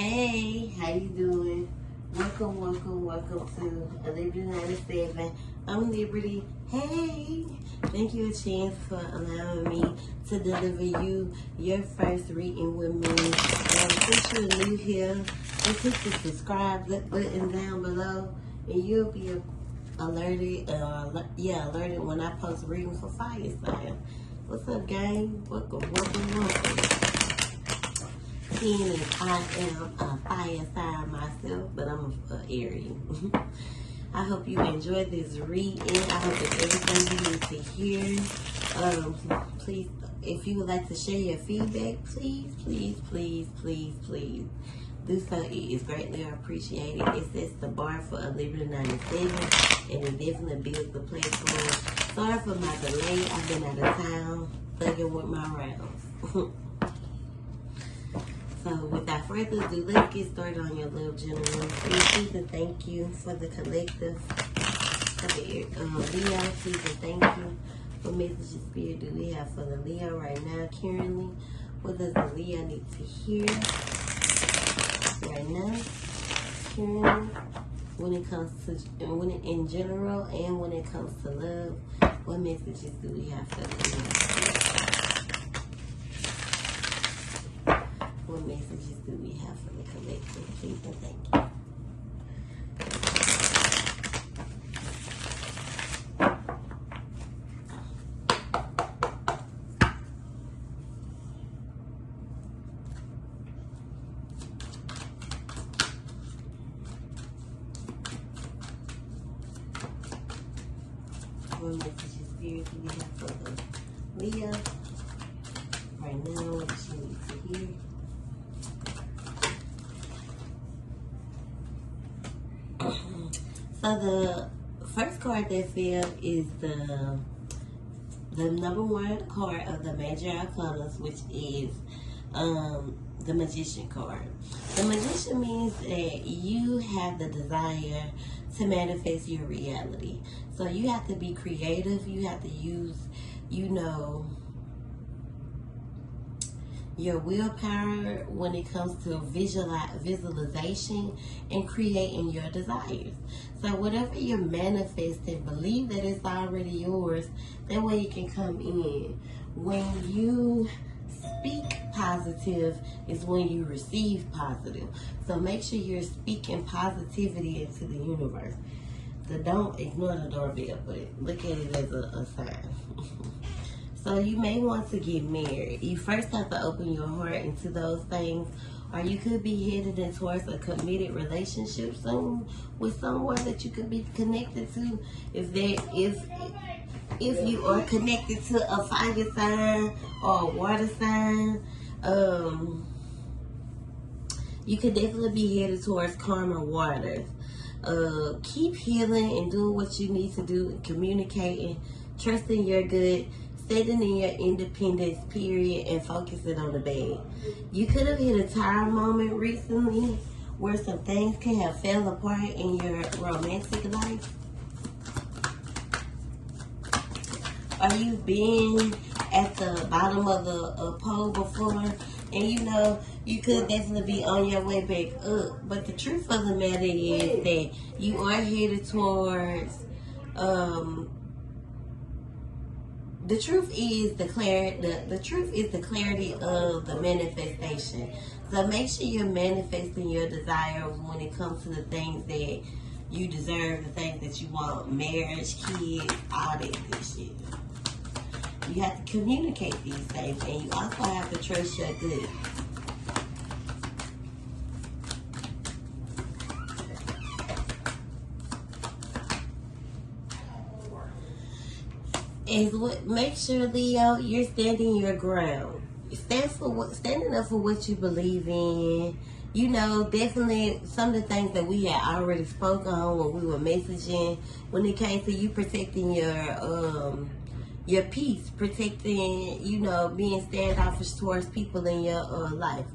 Hey, how you doing? Welcome to Liberty 97. I'm Liberty. Hey, thank you a chance for allowing me to deliver you your first reading with me. Since you're new here, just hit the subscribe button down below, and you'll be alerted when I post reading for fire sign. What's up, gang? Welcome. And I am a fire sign myself, but I'm an Aries. I hope you enjoyed this reading. I hope it's everything you need to hear. Please, if you would like to share your feedback, please do so. It is greatly appreciated. It sets the bar for a Liberty 97, and it definitely builds the platform. Sorry for my delay. I've been out of town, thugging with my rounds. So without further ado, let's get started on your little general. Please and thank you for the collective. For the Leo, please and thank you for messages spirit do we have for the Leo right now currently. What does the Leo need to hear right now currently when it comes to in general and when it comes to love? What messages do we have for the Leo? What messages do we have for the collective? Please and thank you. What messages spirit do we have for the Leo right now? What she needs to hear. So the first card that fell is the number one card of the major arcanas, which is the Magician card. The Magician means that you have the desire to manifest your reality. So you have to be creative. You have to use, your willpower when it comes to visualization and creating your desires. So whatever you're manifesting, believe that it's already yours. That way you can come in. When you speak positive is when you receive positive. So make sure you're speaking positivity into the universe. So don't ignore the doorbell, but look at it as a sign. So you may want to get married. You first have to open your heart into those things, or you could be headed in towards a committed relationship soon with someone that you could be connected to. If you are connected to a fire sign or a water sign, you could definitely be headed towards calmer waters. Keep healing and doing what you need to do, and communicating, trusting your good, standing in your independence, period, and focusing on the bad. You could have hit a tired moment recently where some things can have fell apart in your romantic life. Or you've been at the bottom of the pole before, and you could definitely be on your way back up. But the truth of the matter is that you are headed towards the truth is the clarity of the manifestation. So make sure you're manifesting your desires when it comes to the things that you deserve, the things that you want, marriage, kids, all that good shit. You have to communicate these things, and you also have to trust your good. Make sure, Leo, you're standing your ground. Standing up for what you believe in. Definitely some of the things that we had already spoke on when we were messaging, when it came to you protecting your peace, protecting, being standoffish towards people in your life.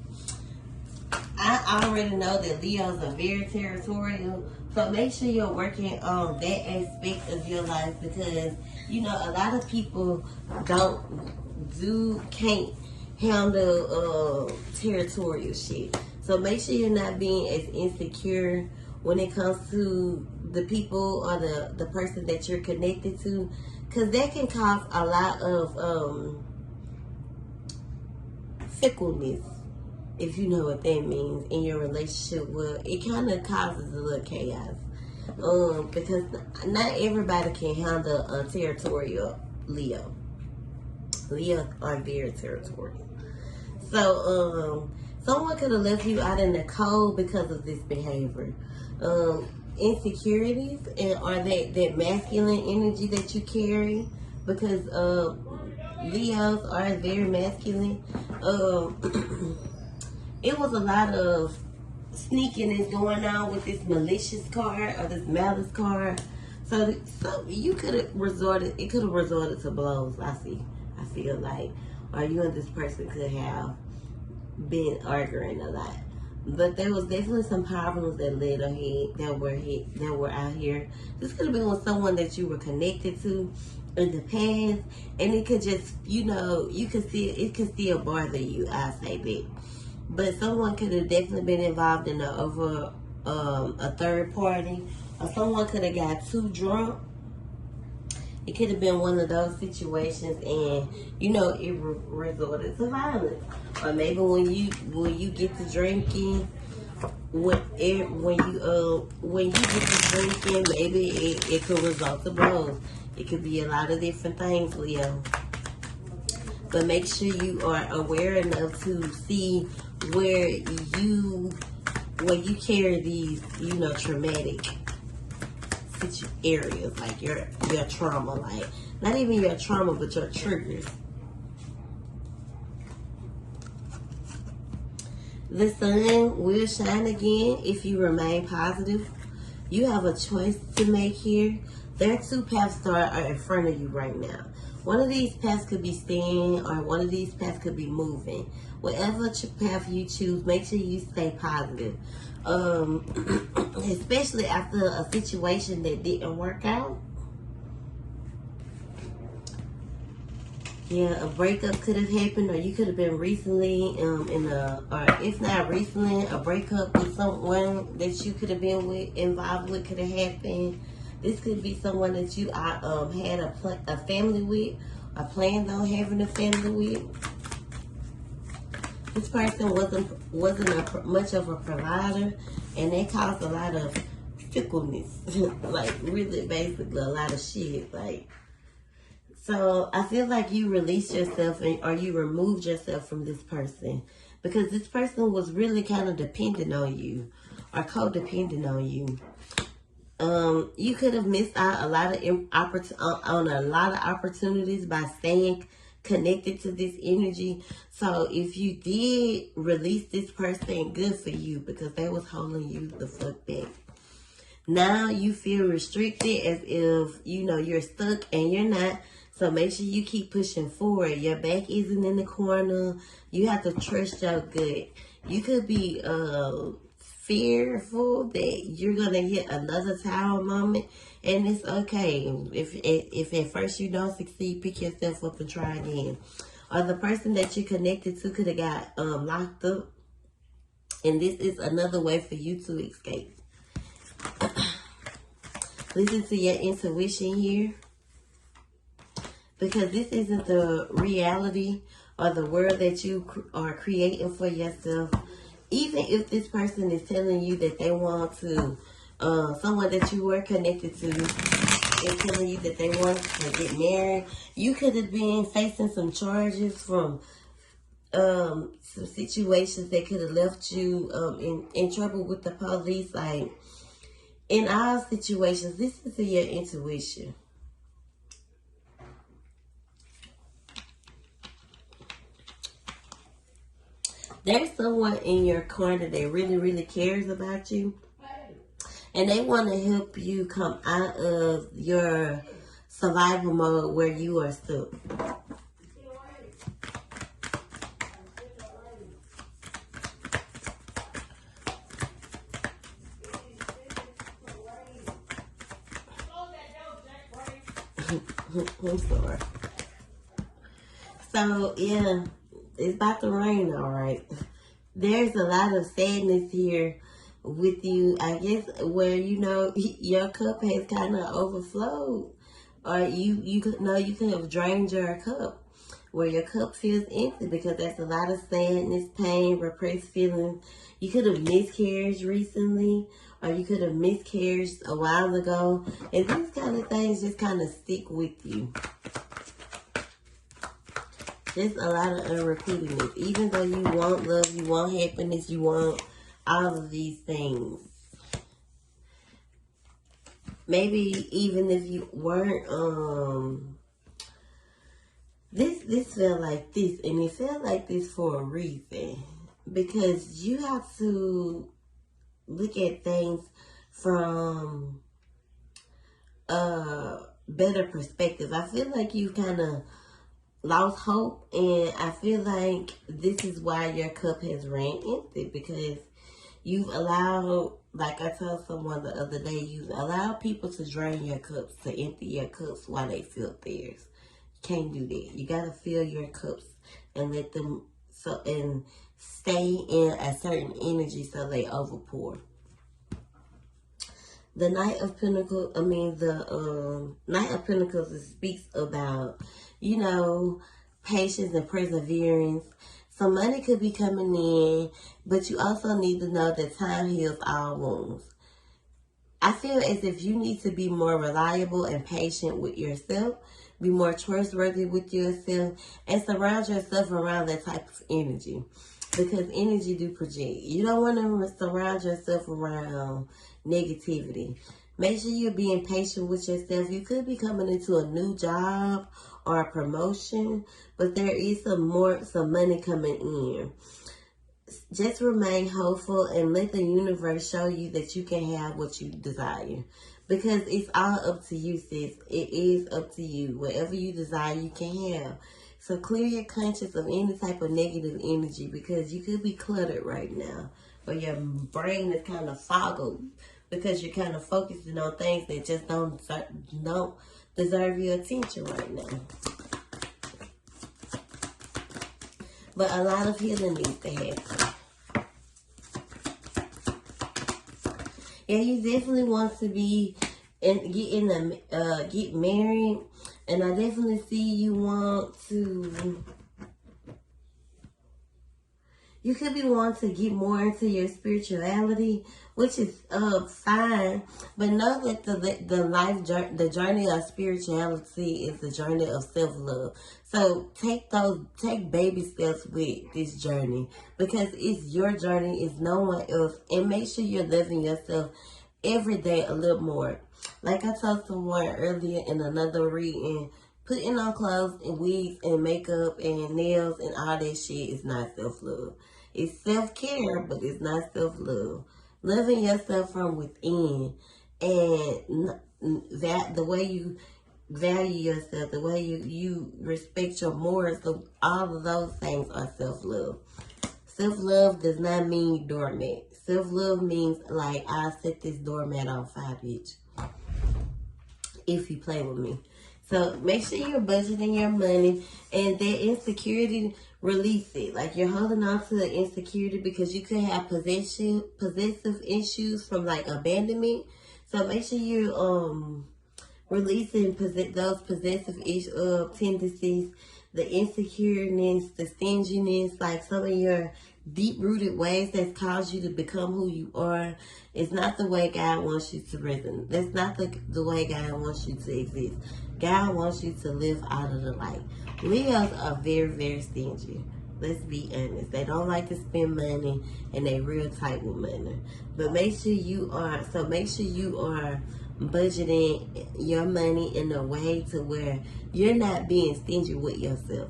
I already know that Leos are very territorial, so make sure you're working on that aspect of your life, because a lot of people can't handle territorial shit. So make sure you're not being as insecure when it comes to the people or the person that you're connected to, because that can cause a lot of fickleness, if you know what that means, in your relationship. Well, it kind of causes a little chaos, because not everybody can handle a territorial Leo. Leos are very territorial. So someone could have left you out in the cold because of this behavior. Insecurities or that masculine energy that you carry, because Leos are very masculine. It was a lot of sneakiness going on with this malicious card or this malice card. So you could have resorted. It could have resorted to blows. I feel like, or you and this person could have been arguing a lot. But there was definitely some problems that led ahead, that were out here. This could have been with someone that you were connected to in the past, and it could just, you could see it could still bother you. I say that, but someone could have definitely been involved in a third party, or someone could have got too drunk. It could have been one of those situations, and it resorted to violence. Or maybe when you get to drinking, when you get to drinking, maybe it could result to blows. It could be a lot of different things, Leo. But make sure you are aware enough to see where you carry these, traumatic areas, like your trauma, like not even your trauma, but your triggers. The sun will shine again if you remain positive. You have a choice to make here. There are two paths that are in front of you right now. One of these paths could be staying, or one of these paths could be moving. Whatever path you choose, make sure you stay positive. Especially after a situation that didn't work out. Yeah, a breakup could have happened, or you could have been recently or if not recently, a breakup with someone that you could have been involved with could have happened. This could be someone that you had a family with, or planned on having a family with. This person wasn't much of a provider, and they caused a lot of fickleness, like really basically a lot of shit. Like, so I feel like you released yourself or you removed yourself from this person, because this person was really kind of dependent on you or codependent on you. You could have missed out on a lot of opportunities by staying connected to this energy. So if you did release this person, good for you, because they was holding you the fuck back. Now you feel restricted, as if you're stuck, and you're not. So make sure you keep pushing forward. Your back isn't in the corner. You have to trust your gut. You could be fearful that you're gonna hit another tower moment, and it's okay. If at first you don't succeed, pick yourself up and try again. Or the person that you're connected to could have got locked up, and this is another way for you to escape. Listen to your intuition here, because this isn't the reality or the world that you are creating for yourself. Even if this person is telling you that they want to, someone that you were connected to is telling you that they want to get married, you could have been facing some charges from some situations that could have left you in trouble with the police. Like, in all situations, listen to your intuition. There's someone in your corner that really, really cares about you, and they want to help you come out of your survival mode where you are stuck. I'm sorry. So, yeah, it's about to rain, all right. there's a lot of sadness here with you, I guess, where, you know, your cup has kind of overflowed, or you could know you could have drained your cup, where your cup feels empty, because there's a lot of sadness, pain, repressed feelings. You could have miscarried recently, or you could have miscarried a while ago, and these kind of things just kind of stick with you. There's a lot of unrepeatedness. Even though you want love, you want happiness, you want all of these things. Maybe even if you weren't, this felt like this, and it felt like this for a reason. Because you have to look at things from a better perspective. I feel like you kind of lost hope, and I feel like this is why your cup has ran empty, because you've allowed, like I told someone the other day, you've allowed people to drain your cups, to empty your cups while they fill theirs. You can't do that. You gotta fill your cups and let them and stay in a certain energy so they overpour. The Knight of Pentacles, the Knight of Pentacles, it speaks about, you know, patience and perseverance. Some money could be coming in, but you also need to know that time heals all wounds. I feel as if you need to be more reliable and patient with yourself, be more trustworthy with yourself, and surround yourself around that type of energy. Because energy do project. You don't want to surround yourself around negativity. Make sure you're being patient with yourself. You could be coming into a new job or a promotion, but there is some money coming in. Just remain hopeful and let the universe show you that you can have what you desire. Because it's all up to you, sis. It is up to you. Whatever you desire, you can have. So clear your conscience of any type of negative energy, because you could be cluttered right now, or your brain is kind of foggled because you're kind of focusing on things that just don't deserve your attention right now. But a lot of healing needs to happen. Yeah, you definitely want to be get married. And I definitely see you want to, you could be wanting to get more into your spirituality, which is fine. But know that the journey of spirituality is the journey of self-love. So take baby steps with this journey, because it's your journey, it's no one else. And make sure you're loving yourself every day a little more. Like I told someone earlier in another reading, putting on clothes and wigs and makeup and nails and all that shit is not self-love. It's self-care, but it's not self-love. Loving yourself from within, and that the way you value yourself, the way you respect your morals, all of those things are self-love. Self-love does not mean doormat. Self-love means, like, I'll set this doormat on fire, bitch, if you play with me. So make sure you're budgeting your money, and that insecurity, release it. Like, you're holding on to the insecurity because you could have possessive issues from, like, abandonment. So make sure you're releasing those possessive tendencies, the insecureness, the stinginess, like some of your deep-rooted ways that's caused you to become who you are. Is not the way God wants you to resonate. That's not the way God wants you to exist. God wants you to live out of the light. Leos are very, very stingy. Let's be honest. They don't like to spend money, and they real tight with money. But make sure you are budgeting your money in a way to where you're not being stingy with yourself.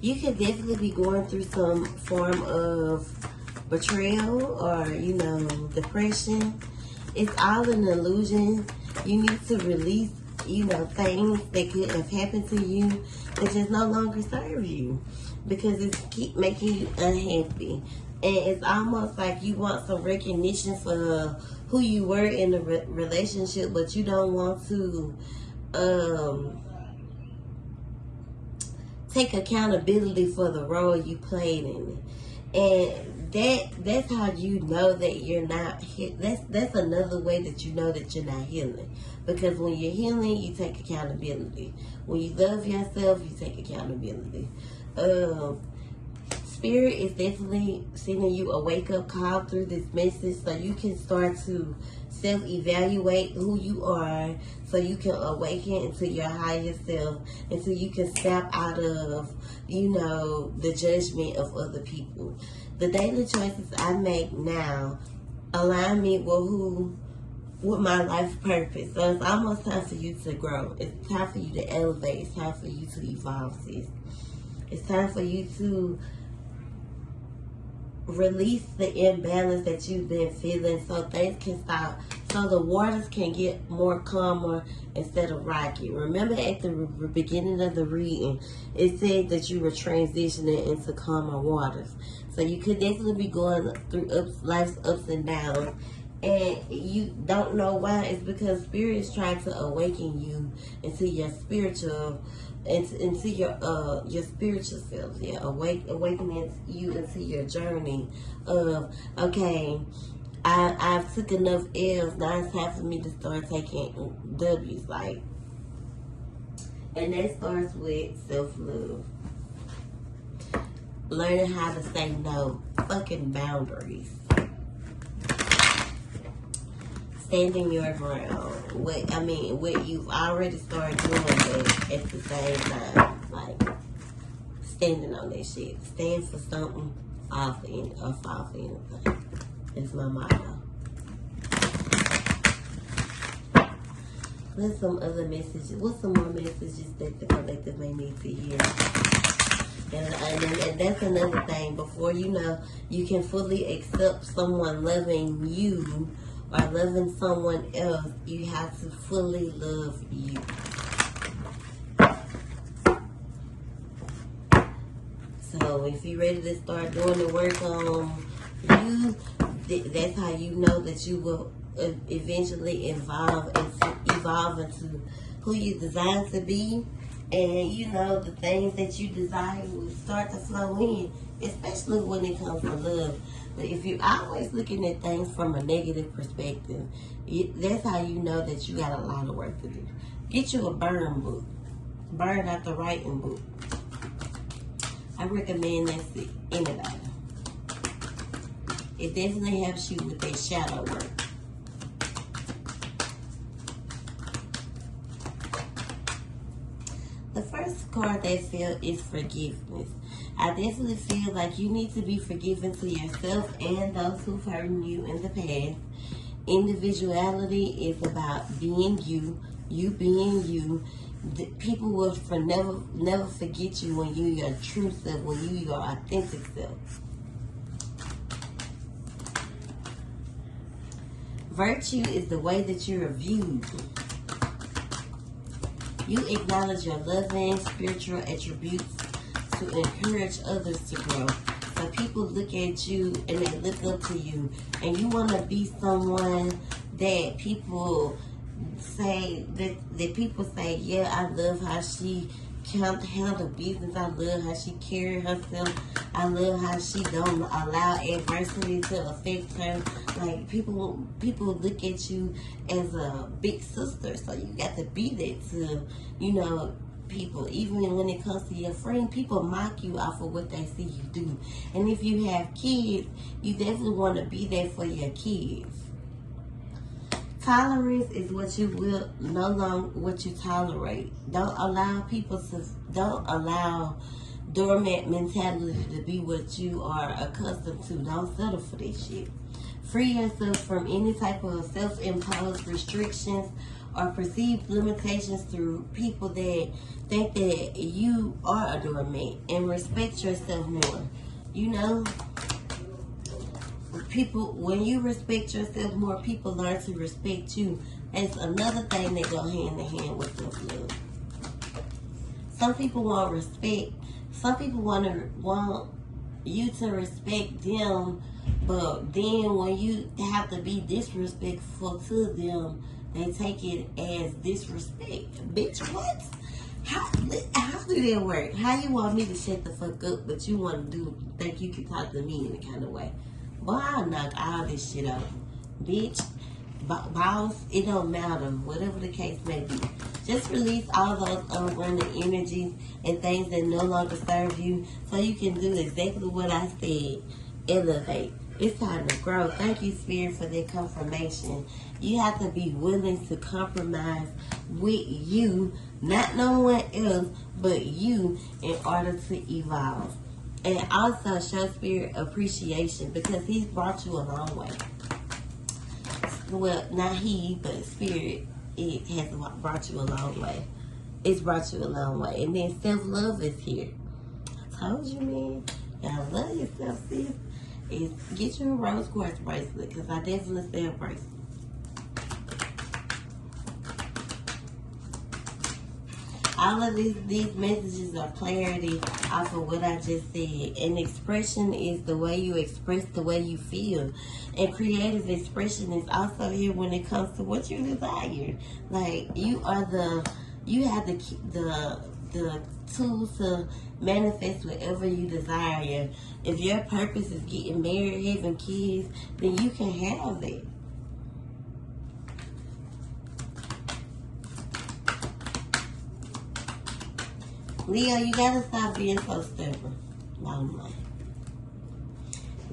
You could definitely be going through some form of betrayal or, depression. It's all an illusion. You need to release, things that could have happened to you that just no longer serve you, because it keep making you unhappy. And it's almost like you want some recognition for who you were in the relationship, but you don't want to take accountability for the role you played in it. And that's how you know that you're not that's another way that you know that you're not healing. Because when you're healing, you take accountability. When you love yourself, you take accountability. Spirit is definitely sending you a wake-up call through this message so you can start to self-evaluate who you are, so you can awaken into your higher self, and so you can step out of, the judgment of other people. The daily choices I make now align me with my life purpose. So it's almost time for you to grow. It's time for you to elevate. It's time for you to evolve, sis. It's time for you to release the imbalance that you've been feeling so things can stop, so the waters can get more calmer instead of rocky. Remember at the beginning of the reading, it said that you were transitioning into calmer waters. So you could definitely be going through life's ups and downs, and you don't know why. It's because Spirit is trying to awaken you into your spiritual, into your spiritual self. Yeah, awakening you into your journey of, okay, I've took enough L's. Now it's time for me to start taking W's. And that starts with self-love. Learning how to say no. Fucking boundaries. Standing your ground. What you've already started doing, but at the same time, standing on that shit. Stand for something, fall for anything. That's my motto. What's some other messages? What's some more messages that the collective may need to hear? And that's another thing. Before you can fully accept someone loving you or loving someone else, you have to fully love you. So if you're ready to start doing the work on you, that's how you know that you will eventually evolve into who you designed to be. And the things that you desire will start to flow in, especially when it comes to love. But if you're always looking at things from a negative perspective, that's how you know that you got a lot of work to do. Get you a burn book. Burn out the writing book. I recommend that to anybody. It definitely helps you with that shadow work. The first card they feel is forgiveness. I definitely feel like you need to be forgiving to yourself and those who've hurt you in the past. Individuality is about being you being you. People will never forget you when you're your true self, when you're your authentic self. Virtue is the way that you're viewed. You acknowledge your loving spiritual attributes to encourage others to grow. So people look at you and they look up to you, and you want to be someone that people say yeah, I love how she can't handle business. I love how she carry herself. I love how she don't allow adversity to affect her. Like people look at you as a big sister, so you got to be that to people. Even when it comes to your friend, people mock you off of what they see you do. And if you have kids, you definitely want to be there for your kids. Tolerance is what you will, no longer what you tolerate. Don't allow doormat mentality to be what you are accustomed to. Don't settle for this shit. Free yourself from any type of self-imposed restrictions or perceived limitations through people that think that you are a doormat, and respect yourself more. When you respect yourself more, people learn to respect you. That's another thing that go hand in hand with self-love. Some people want respect. Some people want you to respect them, but then when you have to be disrespectful to them, they take it as disrespect. Bitch, what? How do that work? How you want me to shut the fuck up, but you want to think you can talk to me in a kind of way? Boy, I'll knock all this shit out. Bitch, boss, it don't matter. Whatever the case may be. Just release all those unrunning energies and things that no longer serve you so you can do exactly what I said. Elevate. It's time to grow. Thank you, Spirit, for that confirmation. You have to be willing to compromise with you, not no one else, but you, in order to evolve. And also show Spirit appreciation because he's brought you a long way. Well, not he, but Spirit, it has brought you a long way. It's brought you a long way. And then self-love is here. I told you, man. You gotta love yourself, sis. Is get you a rose quartz bracelet because I definitely sell bracelets. All of these messages are clarity off of what I just said. And expression is the way you express the way you feel. And creative expression is also here when it comes to what you desire. Like you have the tools to manifest whatever you desire. If your purpose is getting married, having kids, then you can have it. Leo, you gotta stop being so stubborn. Bottom line.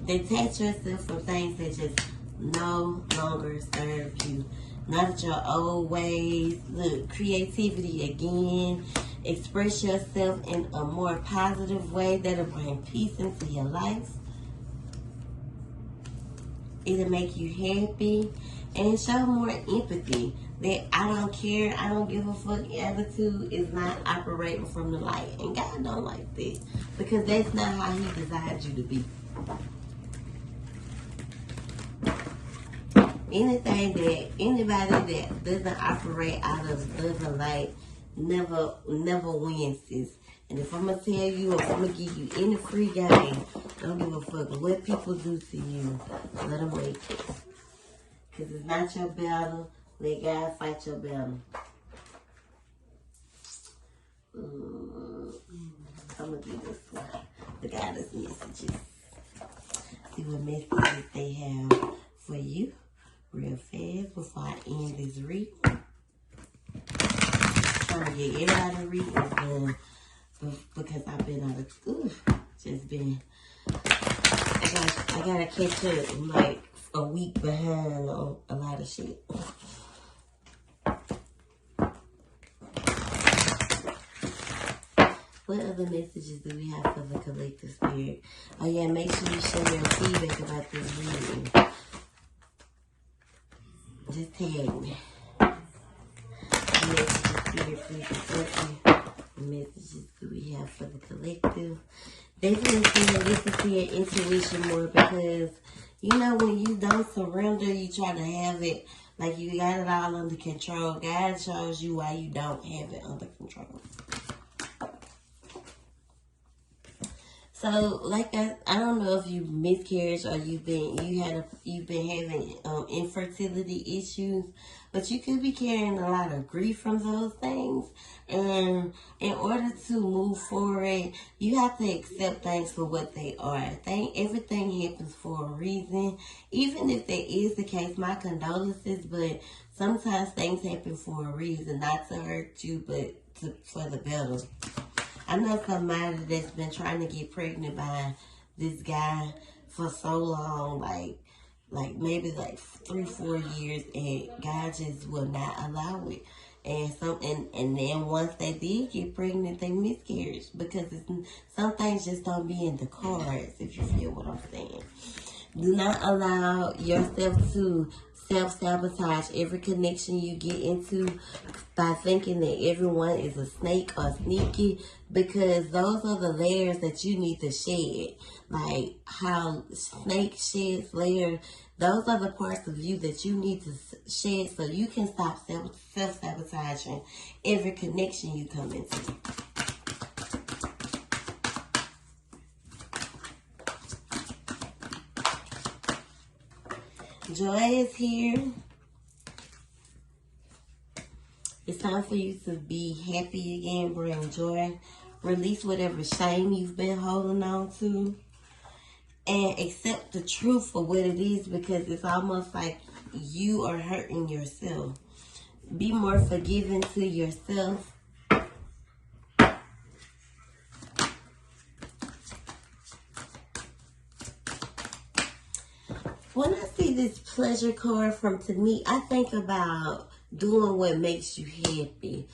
Detach yourself from things that just no longer serve you. Not your old ways. Look, creativity again. Express yourself in a more positive way that'll bring peace into your life. It'll make you happy and show more empathy. That I don't care, I don't give a fuck attitude is not operating from the light. And God don't like that because that's not how he designed you to be. Anybody that doesn't operate out of love and light never wins this. And if I'm gonna tell you, if I'm gonna give you any free game, don't give a fuck what people do to you. Let them wait. Because it's not your battle. Let God fight your battle. I'm gonna do this one. The guidance messages. See what messages they have for you real fast before I end this reading. Trying to get everybody readings done because I've been out of school. Just been, I gotta catch up. I'm like a week behind on a lot of shit. What other messages do we have for the collective spirit? Oh yeah, make sure you share your feedback about this reading. Just tag me. Messages, spirit, please support me. What messages do we have for the collective? Definitely listen to your intuition more because you know when you don't surrender, you try to have it like you got it all under control. God shows you why you don't have it under control. So, like I don't know if you miscarriage or you've been having infertility issues, but you could be carrying a lot of grief from those things. And in order to move forward, you have to accept things for what they are. Everything happens for a reason. Even if that is the case, my condolences. But sometimes things happen for a reason, not to hurt you, but for the better. I know somebody that's been trying to get pregnant by this guy for so long, like maybe like 3-4 years, and God just will not allow it. And then once they did get pregnant, they miscarried because some things just don't be in the cards, if you feel what I'm saying. Do not allow yourself to self-sabotage every connection you get into by thinking that everyone is a snake or sneaky, because those are the layers that you need to shed. Like how snake sheds layers, those are the parts of you that you need to shed so you can stop self-sabotaging every connection you come into. Joy is here. It's time for you to be happy again, bring joy. Release whatever shame you've been holding on to. And accept the truth for what it is, because it's almost like you are hurting yourself. Be more forgiving to yourself. When I see this pleasure card from to me, I think about doing what makes you happy.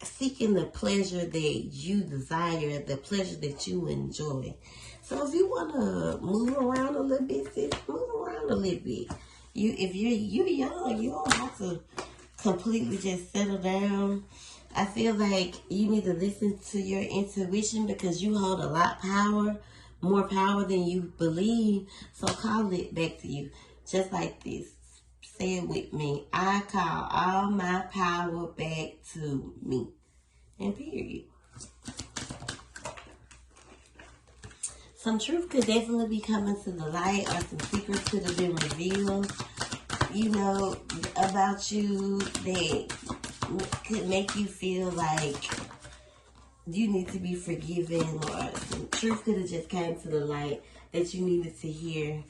Seeking the pleasure that you desire, the pleasure that you enjoy. So if you want to move around a little bit, sis, move around a little bit. If you're young, you don't have to completely just settle down. I feel like you need to listen to your intuition, because you hold a lot more power than you believe. So call it back to you, just like this. Say it with me. I call all my power back to me. And period. Some truth could definitely be coming to the light, or some secrets could have been revealed, about you that could make you feel like you need to be forgiven, or some truth could have just came to the light that you needed to hear.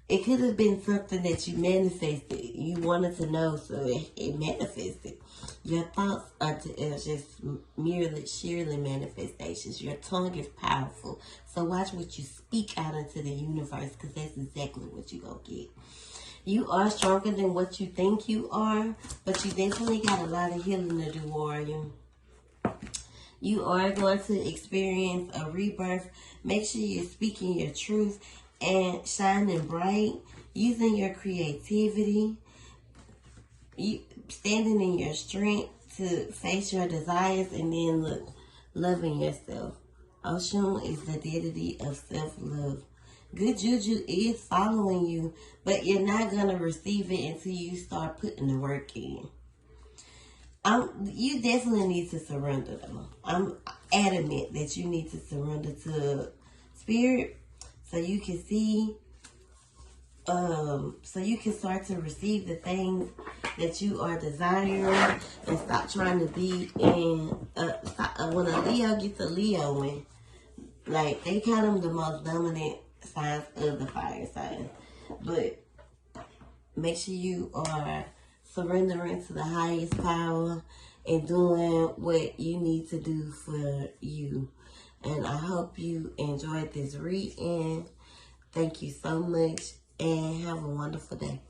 It could have been something that you manifested. You wanted to know, so it manifested. Your thoughts are just sheerly manifestations. Your tongue is powerful. So watch what you speak out into the universe, because that's exactly what you're going to get. You are stronger than what you think you are, but you definitely got a lot of healing to do, warrior. You are going to experience a rebirth. Make sure you're speaking your truth and shining bright, using your creativity, standing in your strength to face your desires, and then loving yourself. Ocean is the deity of self-love. Good juju is following you, but you're not going to receive it until you start putting the work in. You definitely need to surrender, though. I'm adamant that you need to surrender to spirit, so you can see, so you can start to receive the things that you are desiring, and stop trying to be in, when a Leo gets a Leo in, like, they call them the most dominant signs of the fire sign. But make sure you are surrendering to the highest power and doing what you need to do for you. And I hope you enjoyed this reading. Thank you so much, and have a wonderful day.